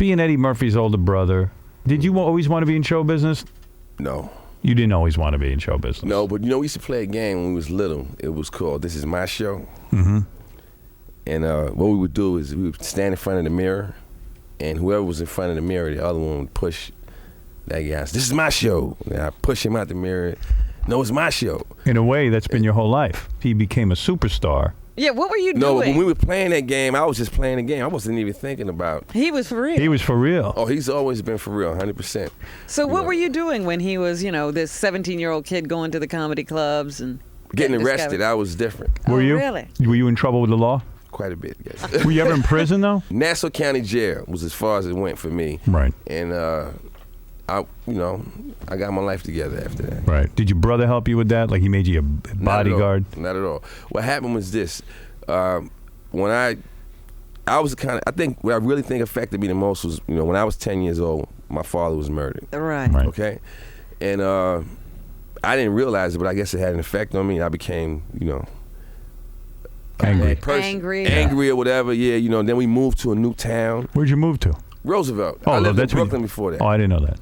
being Eddie Murphy's older brother, did you always want to be in show business? No. You didn't always want to be in show business? No, but we used to play a game when we was little. It was called This Is My Show. Mm-hmm. And what we would do is we would stand in front of the mirror, and whoever was in front of the mirror, the other one would push that guy. This is my show. And I push him out the mirror. No, it's my show. In a way, that's been your whole life. He became a superstar. Yeah, what were you doing? No, when we were playing that game, I was just playing the game. I wasn't even thinking about. He was for real. He was for real. Oh, he's always been for real, 100%. So what were you doing when he was, this 17-year-old kid going to the comedy clubs and getting arrested? I was different. Were you? Really? Were you in trouble with the law? Quite a bit, yes. Were you ever in prison, though? Nassau County Jail was as far as it went for me. Right. And I got my life together after that. Right. Did your brother help you with that? Like he made you a bodyguard? Not at all. What happened was this. When I was I think what I really think affected me the most was, when I was 10 years old, my father was murdered. Right. Okay? And I didn't realize it, but I guess it had an effect on me. I became, angry or whatever. Yeah, then we moved to a new town. Where'd you move to? Roosevelt. Oh, I lived in Brooklyn before that. Oh, I didn't know that.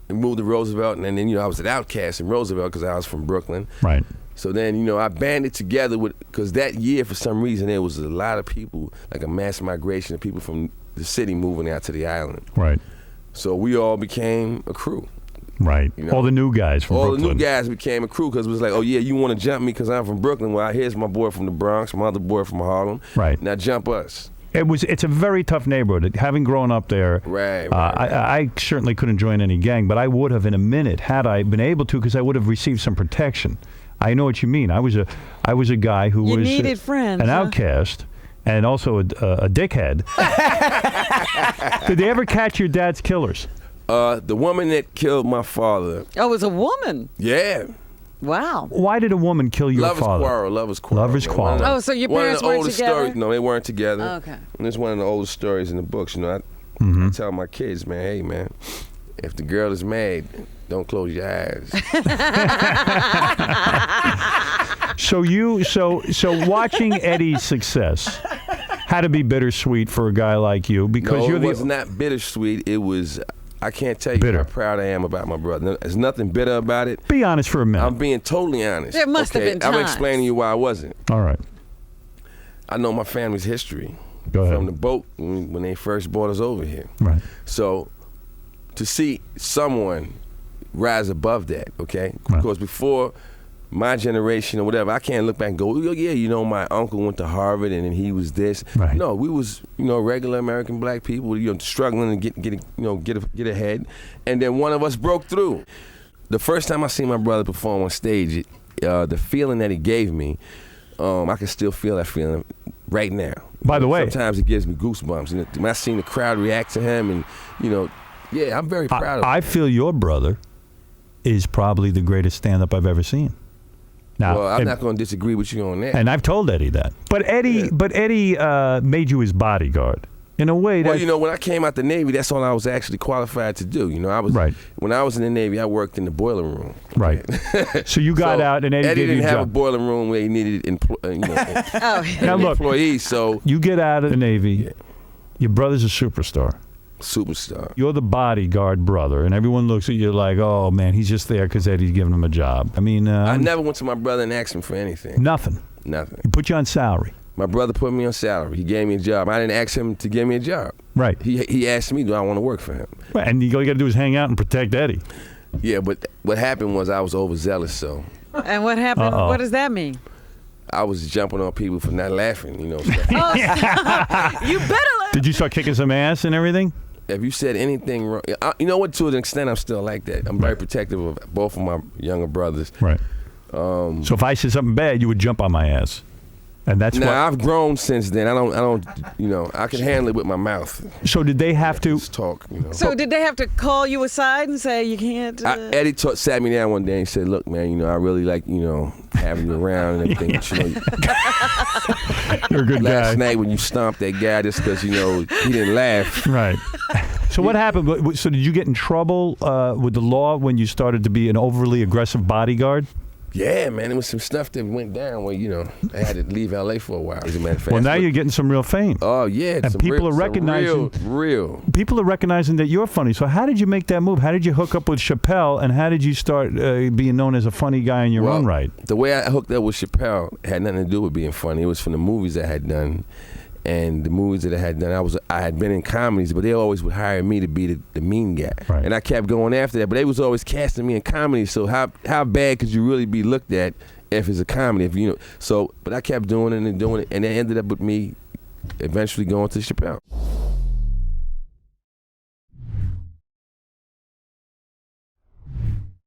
We moved to Roosevelt, and then, I was an outcast in Roosevelt because I was from Brooklyn. Right. So then, I banded together because that year, for some reason, there was a lot of people, like a mass migration of people from the city moving out to the island. Right. So we all became a crew. Right. All the new guys from Brooklyn. All the new guys became a crew because it was like, oh, yeah, you want to jump me because I'm from Brooklyn? Well, here's my boy from the Bronx, my other boy from Harlem. Right. Now jump us. It's a very tough neighborhood. Having grown up there, right. I certainly couldn't join any gang, but I would have in a minute had I been able to because I would have received some protection. I know what you mean. I was a guy who was needed friends, an outcast and also a dickhead. Did they ever catch your dad's killers? The woman that killed my father. Oh, it was a woman? Yeah. Wow. Why did a woman kill your father? Lovers quarrel. Lovers quarrel. Oh, so your parents weren't together? No, they weren't together. Oh, okay. And it's one of the oldest stories in the books. I tell my kids, man, hey, man, if the girl is mad, don't close your eyes. So watching Eddie's success had to be bittersweet for a guy like you because it was not bittersweet. It was. I can't tell you how proud I am about my brother. There's nothing bitter about it. Be honest for a minute. I'm being totally honest. There must have been times. I'm explaining to you why I wasn't. All right. I know my family's history. Go ahead. From the boat when they first brought us over here. Right. So to see someone rise above that, okay? Right. Because before my generation or whatever, I can't look back and go, oh, yeah, my uncle went to Harvard and then he was this. Right. No, we was, regular American black people, struggling to get ahead. And then one of us broke through. The first time I seen my brother perform on stage, the feeling that he gave me, I can still feel that feeling right now. By the way, sometimes it gives me goosebumps. When I seen the crowd react to him, and yeah, I'm very proud of him. I feel your brother is probably the greatest stand-up I've ever seen. Now, well, I'm not going to disagree with you on that. And I've told Eddie that. But Eddie made you his bodyguard. In a way that... Well, when I came out the Navy, that's all I was actually qualified to do. I was right. When I was in the Navy, I worked in the boiler room. Right. So you got out and Eddie didn't have job. a boiler room where he needed now look, employees. So you get out of the Navy. Yeah. Your brother's a superstar. Superstar. You're the bodyguard brother, and everyone looks at you like, oh, man, he's just there because Eddie's giving him a job. I mean... I never went to my brother and asked him for anything. Nothing. He put you on salary. My brother put me on salary. He gave me a job. I didn't ask him to give me a job. Right. He asked me, do I want to work for him? Right. And all you got to do is hang out and protect Eddie. Yeah, but what happened was I was overzealous, so... And what happened? What does that mean? I was jumping on people for not laughing, Stuff. You better laugh. Did you start kicking some ass and everything? If you said anything wrong, you know what? To an extent, I'm still like that. I'm very protective of both of my younger brothers. Right. So if I said something bad, you would jump on my ass, and that's why. I've grown since then. I don't. I can handle it with my mouth. So did they have to just talk? So did they have to call you aside and say you can't? Eddie sat me down one day and said, "Look, man, I really like having you around and everything. You're a good guy. Last night when you stomped that guy just because he didn't laugh." Right. So what happened? So did you get in trouble with the law when you started to be an overly aggressive bodyguard? Yeah, man, it was some stuff that went down where, I had to leave L.A. for a while, as a matter of fact. Well, now you're getting some real fame. Oh, yeah. And people are recognizing. Real. People are recognizing that you're funny. So how did you make that move? How did you hook up with Chappelle, and how did you start being known as a funny guy in your own right? The way I hooked up with Chappelle had nothing to do with being funny. It was from the movies I had done. And the movies that I had done, I had been in comedies, but they always would hire me to be the mean guy. Right. And I kept going after that, but they was always casting me in comedy. So how bad could you really be looked at if it's a comedy? But I kept doing it, and it ended up with me eventually going to Chappelle.